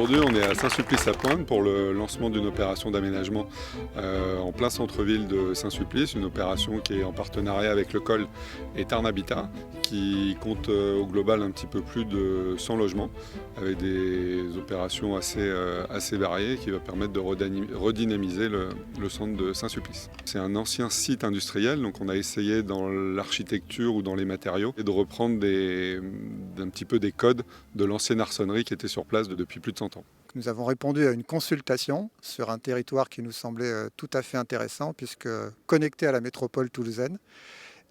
Aujourd'hui, on est à Saint-Sulpice-à-Pointe pour le lancement d'une opération d'aménagement en plein centre-ville de Saint-Sulpice, une opération qui est en partenariat avec le COL et Tarn Habitat, qui compte au global un petit peu plus de 100 logements, avec des opérations assez variées qui va permettre de redynamiser le centre de Saint-Sulpice. C'est un ancien site industriel, donc on a essayé dans l'architecture ou dans les matériaux et de reprendre un petit peu des codes de l'ancienne arçonnerie qui était sur place depuis plus de 100 ans. Nous avons répondu à une consultation sur un territoire qui nous semblait tout à fait intéressant puisque connecté à la métropole toulousaine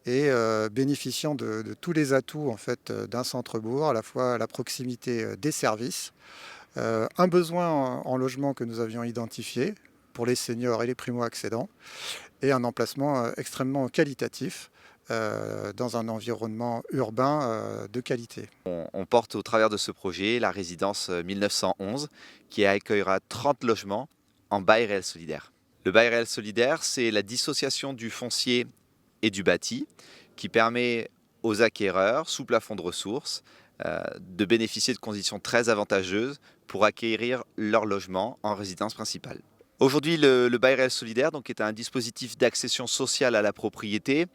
et bénéficiant de tous les atouts en fait, d'un centre-bourg, à la fois à la proximité des services, un besoin en logement que nous avions identifié pour les seniors et les primo-accédants et un emplacement extrêmement qualitatif dans un environnement urbain de qualité. On porte au travers de ce projet la résidence 1911 qui accueillera 30 logements en bail réel solidaire. Le bail réel solidaire, c'est la dissociation du foncier et du bâti qui permet aux acquéreurs, sous plafond de ressources, de bénéficier de conditions très avantageuses pour acquérir leur logement en résidence principale. Aujourd'hui, le bail réel solidaire est un dispositif d'accession sociale à la propriété.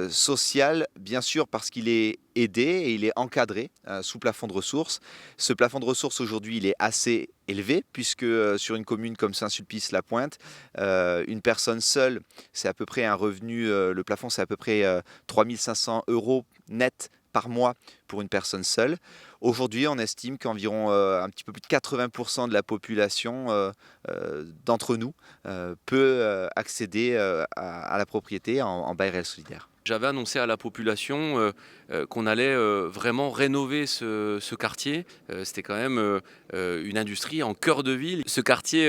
Sociale, bien sûr, parce qu'il est aidé et il est encadré sous plafond de ressources. Ce plafond de ressources, aujourd'hui, il est assez élevé, puisque sur une commune comme Saint-Sulpice-la-Pointe, une personne seule, c'est à peu près un revenu, le plafond, c'est à peu près 3 500 € net par mois pour une personne seule. Aujourd'hui, on estime qu'environ un petit peu plus de 80% de la population d'entre nous peut accéder à la propriété en bail réel solidaire. J'avais annoncé à la population qu'on allait vraiment rénover ce quartier. C'était quand même une industrie en cœur de ville. Ce quartier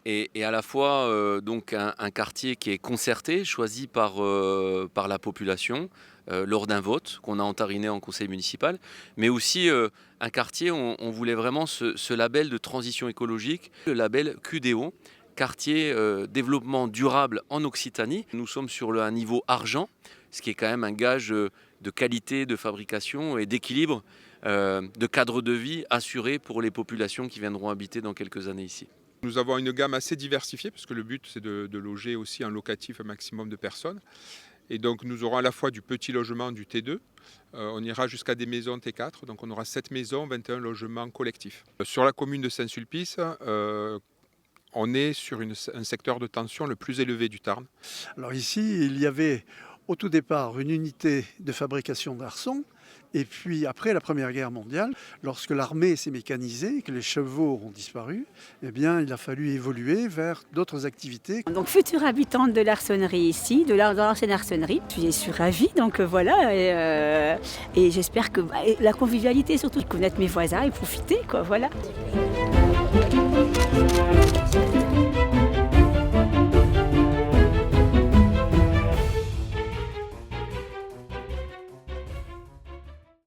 est à la fois donc un quartier qui est concerté, choisi par la population lors d'un vote qu'on a entériné en conseil municipal, mais aussi un quartier où on voulait vraiment ce label de transition écologique, le label QDO, quartier développement durable en Occitanie. Nous sommes sur un niveau argent, ce qui est quand même un gage de qualité, de fabrication et d'équilibre, de cadre de vie assuré pour les populations qui viendront habiter dans quelques années ici. Nous avons une gamme assez diversifiée, parce que le but c'est de loger aussi en locatif un maximum de personnes. Et donc nous aurons à la fois du petit logement, du T2, on ira jusqu'à des maisons T4, donc on aura 7 maisons, 21 logements collectifs. Sur la commune de Saint-Sulpice, on est sur un secteur de tension le plus élevé du Tarn. Alors ici, il y avait au tout départ une unité de fabrication d'arçons. Et puis après la Première Guerre mondiale, lorsque l'armée s'est mécanisée, que les chevaux ont disparu, eh bien, il a fallu évoluer vers d'autres activités. Donc future habitante de l'arçonnerie ici, de l'ancienne arçonnerie, je suis ravie, donc voilà, et j'espère que la convivialité surtout, connaître mes voisins et profiter, quoi, voilà.